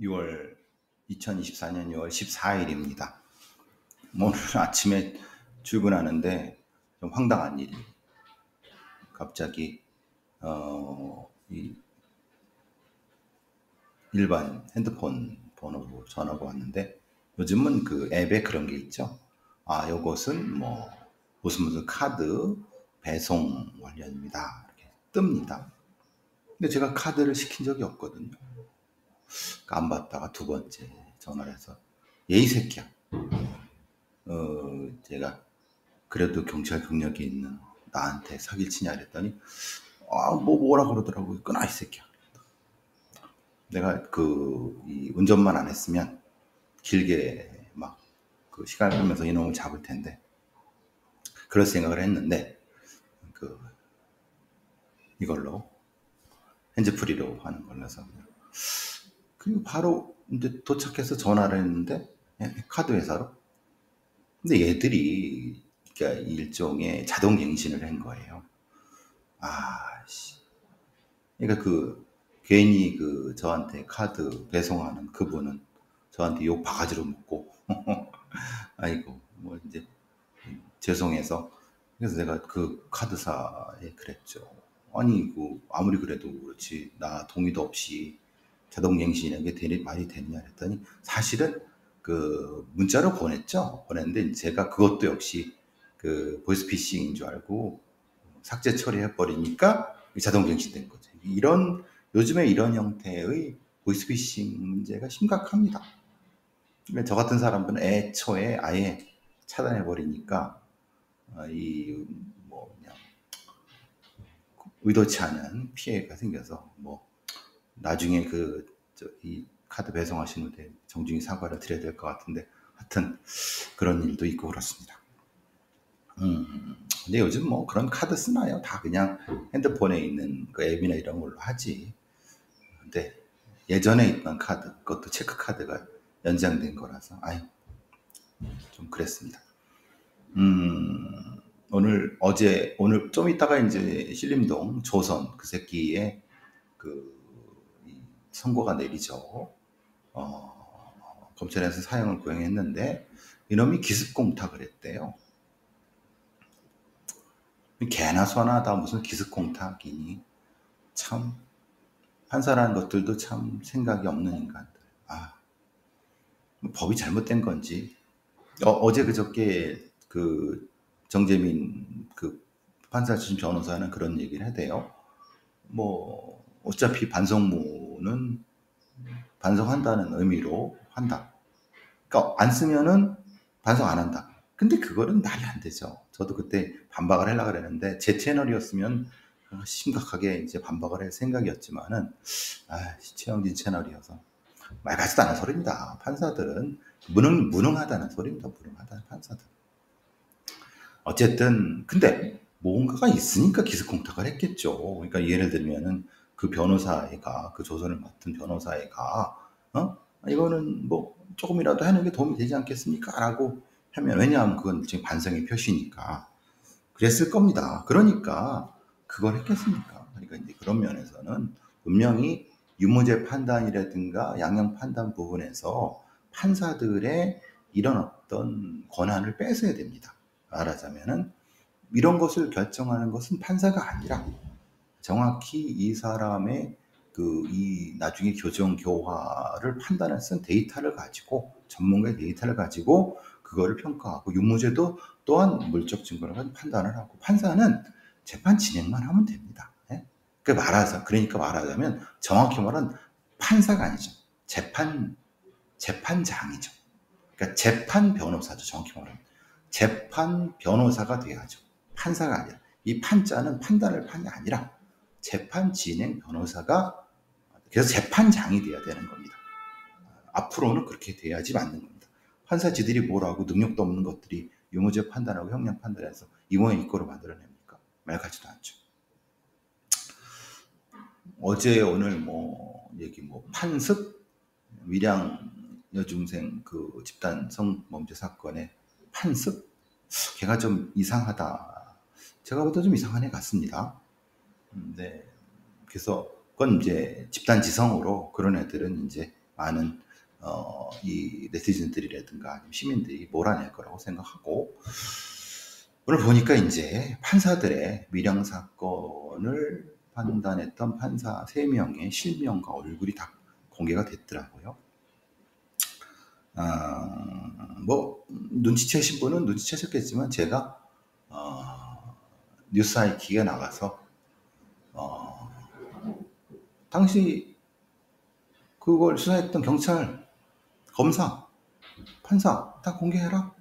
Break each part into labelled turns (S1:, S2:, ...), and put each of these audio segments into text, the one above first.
S1: 2024년 6월 14일입니다. 오늘 아침에 출근하는데 좀 황당한 일이 갑자기 이 일반 핸드폰 번호로 전화가 왔는데, 요즘은 그 앱에 그런 게 있죠. 요것은 뭐 무슨 카드 배송 관련입니다, 이렇게 뜹니다. 근데 제가 카드를 시킨 적이 없거든요. 안 받다가 두 번째 전화를 해서, 얘 이 새끼야, 제가 그래도 경찰 경력이 있는 나한테 사기를 치냐 그랬더니, 뭐라 그러더라고요. 끊어 이 새끼야. 내가 이 운전만 안 했으면 길게 막 그 시간을 끌면서 이놈을 잡을 텐데, 그럴 생각을 했는데, 이걸로 핸즈프리로 하는 걸로서, 그리고 바로 이제 도착해서 전화를 했는데, 카드 회사로. 근데 얘들이 그러니까 일종의 자동 갱신을 한 거예요. 그러니까 괜히 저한테 카드 배송하는 그분은 저한테 욕 바가지로 먹고 아이고 뭐 이제 죄송해서, 그래서 내가 그 카드사에 그랬죠. 아니 아무리 그래도 그렇지, 나 동의도 없이 자동갱신이라는 게 말이 되느냐 했더니, 사실은 문자로 보냈는데 제가 그것도 역시 보이스피싱인 줄 알고 삭제 처리해버리니까 자동갱신된 거죠. 요즘에 이런 형태의 보이스피싱 문제가 심각합니다. 그러니까 저 같은 사람들은 애초에 아예 차단해버리니까, 그냥 의도치 않은 피해가 생겨서, 나중에 이 카드 배송하시는 분들 정중히 사과를 드려야 될 것 같은데, 하여튼 그런 일도 있고 그렇습니다. 근데 요즘 그런 카드 쓰나요? 다 그냥 핸드폰에 있는 그 앱이나 이런 걸로 하지. 근데 예전에 있던 카드, 그것도 체크 카드가 연장된 거라서 좀 그랬습니다. 오늘 좀 이따가 이제 신림동 조선 그 새끼의 선고가 내리죠. 검찰에서 사형을 구형했는데, 이놈이 기습공탁을 했대요. 개나 소나 다 무슨 기습공탁이니, 참 판사라는 것들도 참 생각이 없는 인간들. 법이 잘못된 건지. 어제 그저께 정재민 판사 출신 변호사는 그런 얘기를 하대요. 어차피 반성문은 반성한다는 의미로 한다. 그러니까 안 쓰면은 반성 안 한다. 근데 그거는 말이 안 되죠. 저도 그때 반박을 하려고 그랬는데, 제 채널이었으면 심각하게 이제 반박을 할 생각이었지만은, 최영진 채널이어서 말 같지도 않은 소리입니다. 판사들은 무능하다는 소리입니다. 무능하다는 판사들. 어쨌든 근데 뭔가가 있으니까 기습공탁을 했겠죠. 그러니까 예를 들면은 그 변호사애가, 그 조선을 맡은 변호사애가 이거는 조금이라도 하는 게 도움이 되지 않겠습니까? 라고 하면, 왜냐하면 그건 지금 반성의 표시니까 그랬을 겁니다. 그러니까 그걸 했겠습니까? 그러니까 이제 그런 면에서는 분명히 유무죄 판단이라든가 양형 판단 부분에서 판사들의 이런 어떤 권한을 뺏어야 됩니다. 말하자면은 이런 것을 결정하는 것은 판사가 아니라 정확히 이 사람의 이 나중에 교정 교화를 판단할 쓴 데이터를 가지고, 전문가의 데이터를 가지고 그거를 평가하고, 유무죄도 또한 물적 증거를 가지고 판단을 하고, 판사는 재판 진행만 하면 됩니다. 그러니까 말하자면 정확히 말하면 판사가 아니죠. 재판장이죠. 그러니까 재판 변호사죠. 정확히 말하면 재판 변호사가 돼야죠. 판사가 아니라. 이 판자는 판단을 판이 아니라 재판 진행 변호사가, 그래서 재판장이 돼야 되는 겁니다. 앞으로는 그렇게 돼야지 맞는 겁니다. 판사지들이 뭐라고 능력도 없는 것들이 유무죄 판단하고 형량 판단해서 이모의 이꼴을 만들어냅니까? 말 같지도 않죠. 어제 오늘 판습 위량 여중생 집단 성범죄 사건의 판습, 걔가 좀 이상하다. 제가 봐도 좀 이상한 애 같습니다. 그래서 그건 이제 집단 지성으로 그런 애들은 이제 많은 이 네티즌들이라든가 아니면 시민들이 몰아낼 거라고 생각하고, 오늘 보니까 이제 판사들의 밀양 사건을 판단했던 판사 3명의 실명과 얼굴이 다 공개가 됐더라고요. 뭐 눈치채신 분은 눈치채셨겠지만 제가 뉴스하이킥에 나가서 당시 그걸 수사했던 경찰, 검사, 판사 다 공개해라.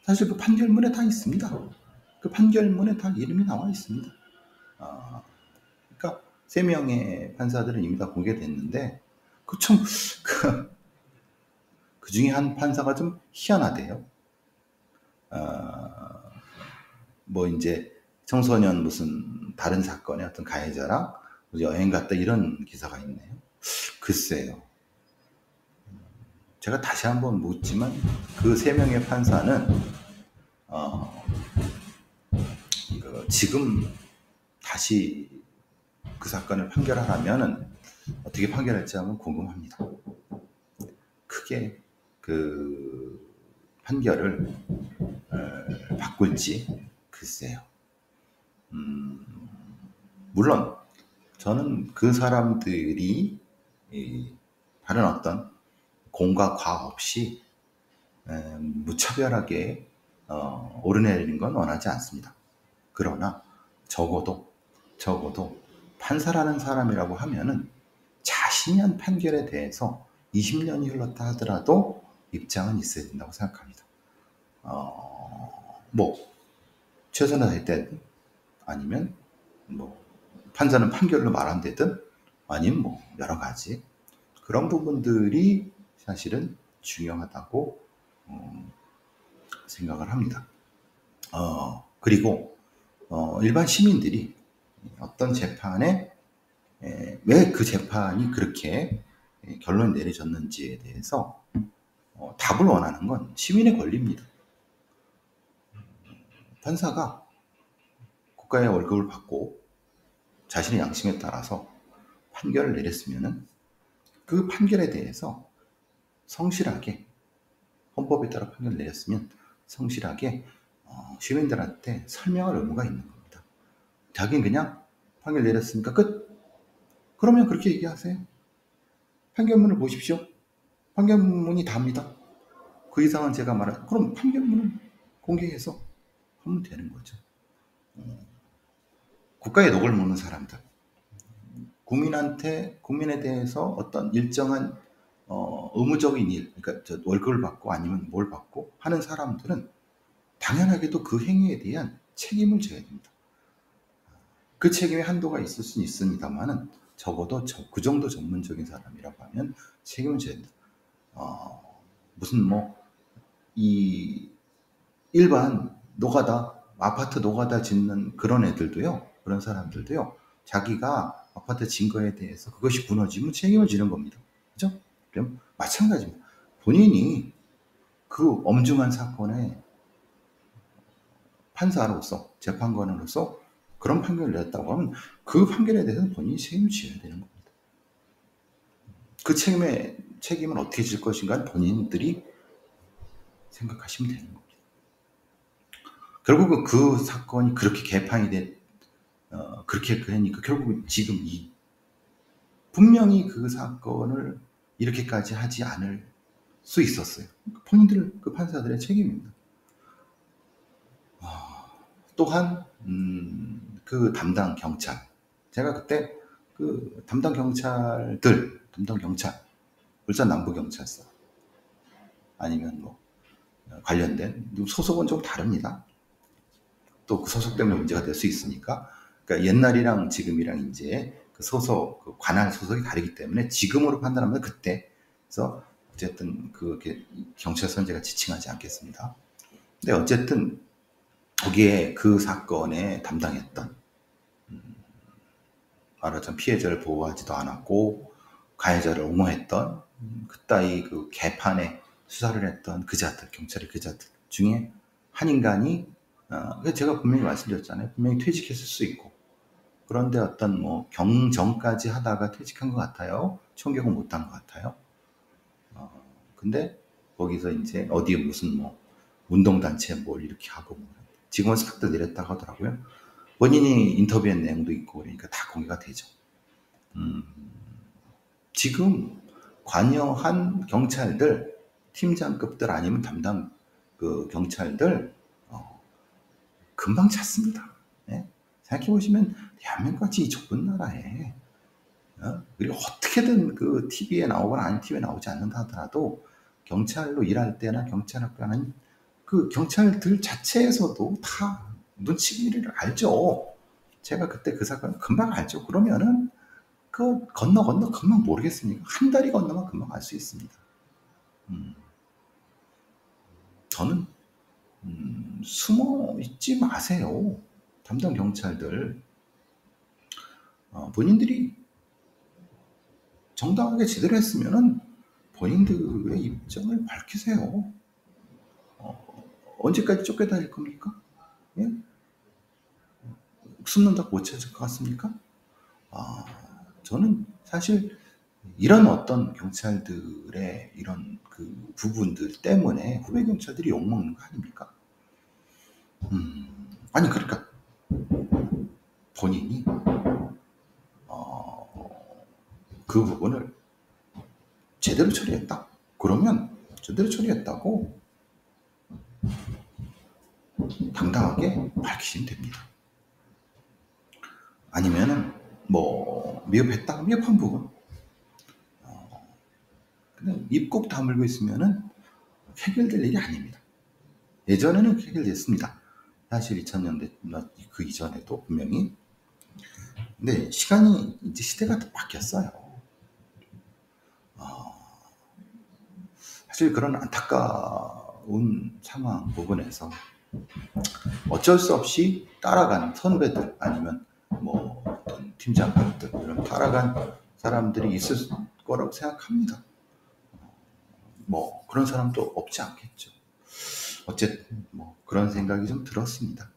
S1: 사실 그 판결문에 다 있습니다. 그 판결문에 다 이름이 나와 있습니다. 그러니까 3명의 판사들은 이미 다 공개됐는데 그 중에 한 판사가 좀 희한하대요. 뭐 이제 청소년 무슨 다른 사건의 어떤 가해자랑 여행 갔다 이런 기사가 있네요. 글쎄요. 제가 다시 한번 묻지만 그 3명의 판사는 지금 다시 그 사건을 판결하라면 어떻게 판결할지 한번 궁금합니다. 크게 그 판결을 바꿀지 글쎄요. 물론 저는 그 사람들이 다른 어떤 공과 과 없이 무차별하게 오르내리는 건 원하지 않습니다. 그러나 적어도 판사라는 사람이라고 하면은 자신이 한 판결에 대해서 20년이 흘렀다 하더라도 입장은 있어야 된다고 생각합니다. 뭐 최선을 다했든 아니면 뭐 판사는 판결로 말한다든 아니면 뭐 여러 가지 그런 부분들이 사실은 중요하다고 생각을 합니다. 그리고 일반 시민들이 어떤 재판에 왜 그 재판이 그렇게 결론이 내려졌는지에 대해서 답을 원하는 건 시민의 권리입니다. 판사가 국가의 월급을 받고 자신의 양심에 따라서 판결을 내렸으면은 그 판결에 대해서 성실하게 헌법에 따라 판결을 내렸으면 성실하게 시민들한테 설명할 의무가 있는 겁니다. 자기는 그냥 판결 내렸으니까 끝. 그러면 그렇게 얘기하세요. 판결문을 보십시오. 판결문이 답니다. 그 이상은 제가 그럼 판결문을 공개해서 하면 되는 거죠. 국가의 녹을 먹는 사람들, 국민에 대해서 어떤 일정한 의무적인 일, 그러니까 월급을 받고 아니면 뭘 받고 하는 사람들은 당연하게도 그 행위에 대한 책임을 져야 됩니다. 그 책임의 한도가 있을 수는 있습니다만은 적어도 그 정도 전문적인 사람이라고 하면 책임을 져야 됩니다. 무슨 이 일반 아파트 노가다 짓는 그런 애들도요, 그런 사람들도요, 자기가 아파트 진 거에 대해서 그것이 무너지면 책임을 지는 겁니다. 그죠? 그럼 마찬가지입니다. 본인이 그 엄중한 사건의 판사로서, 재판관으로서 그런 판결을 내렸다고 하면 그 판결에 대해서는 본인이 책임을 져야 되는 겁니다. 그 책임은 어떻게 질 것인가 본인들이 생각하시면 되는 겁니다. 결국은 그 사건이 그렇게 개판이 그렇게 하니까 결국은 지금 분명히 그 사건을 이렇게까지 하지 않을 수 있었어요. 본인들, 그 판사들의 책임입니다. 또한 그 담당 경찰, 제가 그때 그 담당 경찰, 울산 남부경찰서 아니면 관련된 소속은 좀 다릅니다. 또 그 소속 때문에 문제가 될 수 있으니까. 그러니까 옛날이랑 지금이랑 이제 그 소속, 그 관할 소속이 다르기 때문에 지금으로 판단하면 그때. 그래서 어쨌든 경찰서는 제가 지칭하지 않겠습니다. 근데 어쨌든 거기에 그 사건에 담당했던 말하자면 피해자를 보호하지도 않았고 가해자를 옹호했던 그따위 그 개판에 수사를 했던 경찰의 그자들 중에 한 인간이 제가 분명히 말씀드렸잖아요. 분명히 퇴직했을 수 있고 그런데 어떤 뭐 경정까지 하다가 퇴직한 것 같아요. 총격은 못한 것 같아요. 근데 거기서 이제 어디에 무슨 뭐 운동단체 뭘 이렇게 하고 뭐 지금은 싹다 내렸다고 하더라고요. 본인이 인터뷰한 내용도 있고 그러니까 다 공개가 되죠. 지금 관여한 경찰들, 팀장급들 아니면 담당 그 경찰들 금방 찾습니다. 예? 생각해 보시면 대한민국같이 이 좁은 나라에 그리고 어떻게든 그 TV에 나오거나 아닌 TV에 나오지 않는다 하더라도 경찰로 일할 때나 경찰학교 가는 그 경찰들 자체에서도 다 눈치를 알죠. 제가 그때 그 사건 금방 알죠. 그러면은 그 건너 금방 모르겠습니까? 한 달이 건너면 금방 알 수 있습니다. 저는 숨어 있지 마세요. 담당 경찰들 본인들이 정당하게 제대로 했으면은 본인들의 입장을 밝히세요. 언제까지 쫓겨다닐 겁니까? 예? 숨는다고 못 찾을 것 같습니까? 저는 사실 이런 어떤 경찰들의 이런 그 부분들 때문에 후배 경찰들이 욕먹는 거 아닙니까? 아니 그러니까 본인이 그 부분을 제대로 처리했다. 그러면 제대로 처리했다고 당당하게 밝히시면 됩니다. 아니면은 뭐 미흡했다, 미흡한 부분 그냥 입 꼭 다물고 있으면은 해결될 일이 아닙니다. 예전에는 해결됐습니다. 사실 2000년대 그 이전에도 분명히. 근데 시간이 이제 시대가 바뀌었어요. 사실 그런 안타까운 상황 부분에서 어쩔 수 없이 따라가는 선배들 아니면 뭐 어떤 팀장들 이런 따라간 사람들이 있을 거라고 생각합니다. 뭐 그런 사람도 없지 않겠죠. 어쨌든 뭐 그런 생각이 좀 들었습니다.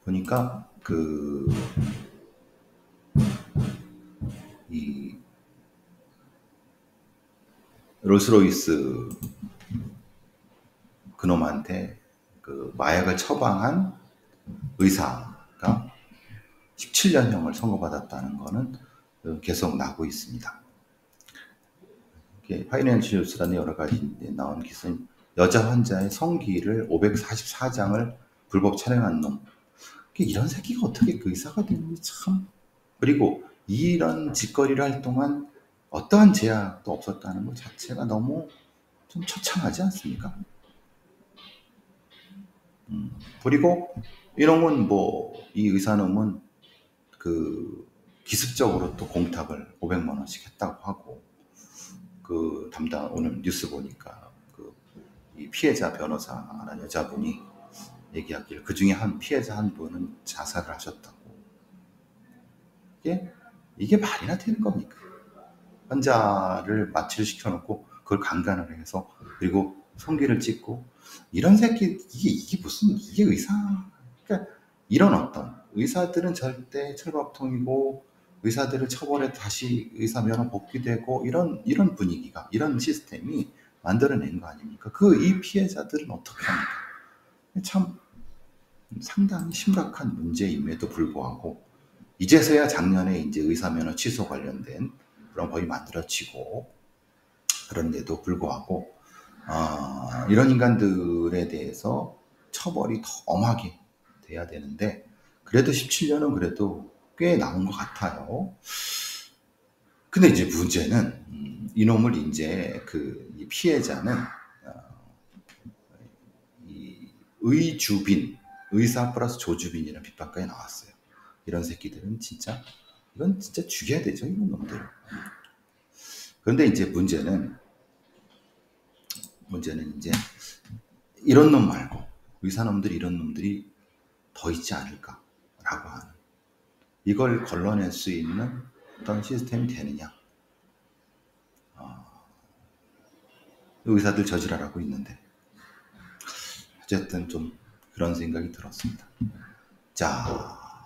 S1: 보니까 이 롤스로이스 그놈한테 그 마약을 처방한 의사가 17년형을 선고받았다는 거는 계속 나고 있습니다. 파이낸셜 뉴스라는 여러 가지 나온 기사는 여자 환자의 성기를 544장을 불법 촬영한 놈. 이런 새끼가 어떻게 그 의사가 되는지 참. 그리고 이런 짓거리를 할 동안 어떠한 제약도 없었다는 것 자체가 너무 좀 처참하지 않습니까? 그리고 이런 건 뭐 이 의사놈은 그 기습적으로 또 공탁을 500만 원씩 했다고 하고 그 담당 오늘 뉴스 보니까 이 피해자 변호사라는 여자분이 얘기하기를 그 중에 한 피해자 한 분은 자살을 하셨다고. 이게 말이나 되는 겁니까? 환자를 마취를 시켜놓고 그걸 강간을 해서 그리고 성기를 찍고 이런 새끼 이게 무슨 이게 의사? 그러니까 이런 어떤 의사들은 절대 철밥통이고 의사들을 처벌해 다시 의사 면허 복귀되고 이런 분위기가 이런 시스템이 만들어낸 거 아닙니까? 이 피해자들은 어떻게 합니까? 참 상당히 심각한 문제임에도 불구하고 이제서야 작년에 이제 의사 면허 취소 관련된 그런 법이 만들어지고 그런데도 불구하고 이런 인간들에 대해서 처벌이 더 엄하게 돼야 되는데 그래도 17년은 그래도 꽤 나온 것 같아요. 근데 이제 문제는 이놈을 이제 이 피해자는 이 의주빈, 의사 플러스 조주빈이라는 빗방까지 나왔어요. 이런 새끼들은 진짜 이건 진짜 죽여야 되죠, 이런 놈들. 그런데 이제 문제는 이제 이런 놈 말고 의사놈들 이런 놈들이 더 있지 않을까라고 하는 이걸 걸러낼 수 있는 어떤 시스템이 되느냐. 의사들 저질하라고 있는데 어쨌든 좀 그런 생각이 들었습니다. 자,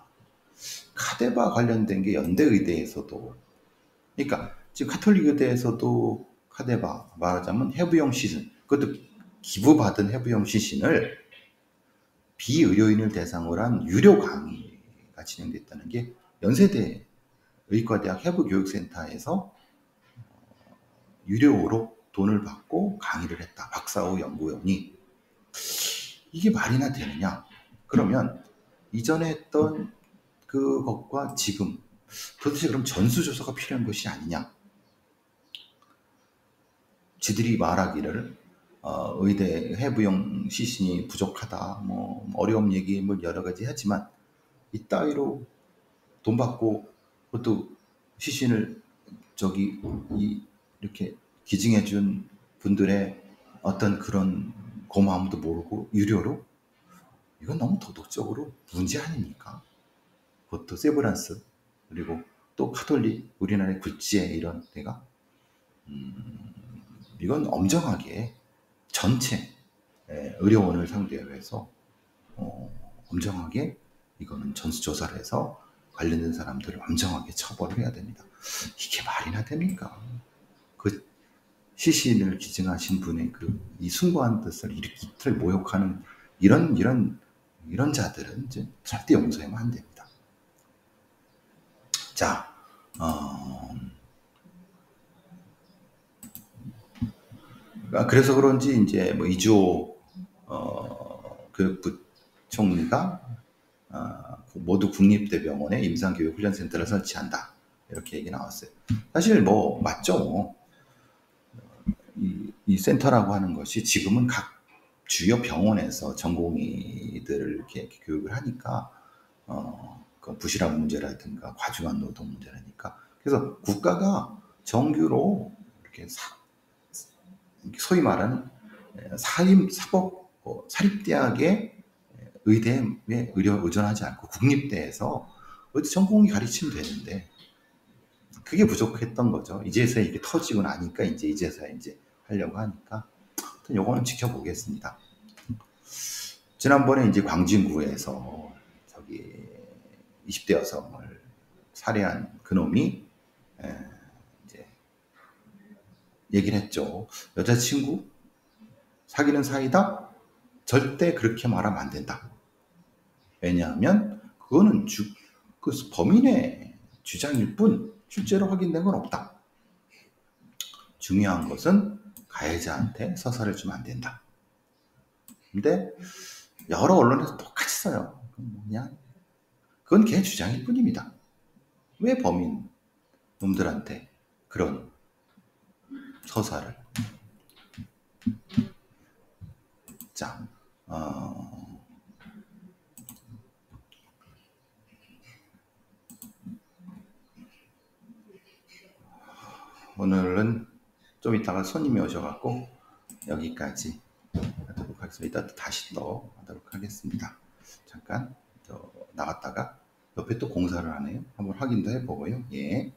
S1: 카데바 관련된 게 연대의대에서도, 그러니까 지금 카톨릭 의대에서도 카데바, 말하자면 해부형 시신, 그것도 기부받은 해부형 시신을 비의료인을 대상으로 한 유료 강의가 진행됐다는 게 연세대 의과대학 해부교육센터에서 유료로 돈을 받고 강의를 했다. 박사후 연구원이. 이게 말이나 되느냐? 그러면 이전에 했던 그것과 지금 도대체 그럼 전수조사가 필요한 것이 아니냐? 지들이 말하기를 의대 해부용 시신이 부족하다, 뭐 어려움 얘기 뭐 여러 가지 하지만 이따위로 돈 받고 그것도 시신을 저기 이렇게 기증해준 분들의 어떤 그런 고마움도 모르고 유료로, 이건 너무 도덕적으로 문제 아닙니까? 그것도 세브란스, 그리고 또 카톨릭, 우리나라의 구찌에 이런 데가 이건 엄정하게 전체 의료원을 상대로 해서 엄정하게 이거는 전수조사를 해서 관련된 사람들을 엄정하게 처벌을 해야 됩니다. 이게 말이나 됩니까? 그 시신을 기증하신 분의 이 숭고한 뜻을 이렇게 모욕하는 이런 자들은 이제 절대 용서하면 안 됩니다. 자, 그래서 그런지 이제 뭐 이주호 교육부총리가 모두 국립대병원에 임상교육훈련센터를 설치한다, 이렇게 얘기 나왔어요. 사실 뭐 맞죠. 이 센터라고 하는 것이 지금은 각 주요 병원에서 전공의들을 이렇게 교육을 하니까 그 부실한 문제라든가 과중한 노동 문제라니까, 그래서 국가가 정규로 이렇게 소위 말하는 사립대학의 의대에 의존하지 않고 국립대에서 어디 전공이 가르치면 되는데 그게 부족했던 거죠. 이제서야 이게 터지고 나니까 이제서야 하려고 하니까, 하여튼 요거는 지켜보겠습니다. 지난번에 이제 광진구에서 저기 20대 여성을 살해한 그놈이 이제 얘기를 했죠. 여자친구 사귀는 사이다? 절대 그렇게 말하면 안 된다. 왜냐하면 그거는 그 범인의 주장일 뿐 실제로 확인된 건 없다. 중요한 것은 가해자한테 서사를 주면 안 된다. 근데 여러 언론에서 똑같이 써요. 그건 걔 주장일 뿐입니다. 왜 범인 놈들한테 그런 서사를. 자, 오늘은 좀 이따가 손님이 오셔갖고 여기까지 하도록 하겠습니다. 이따 다시 또 하도록 하겠습니다. 잠깐 나갔다가 옆에 또 공사를 하네요. 한번 확인도 해보고요. 예.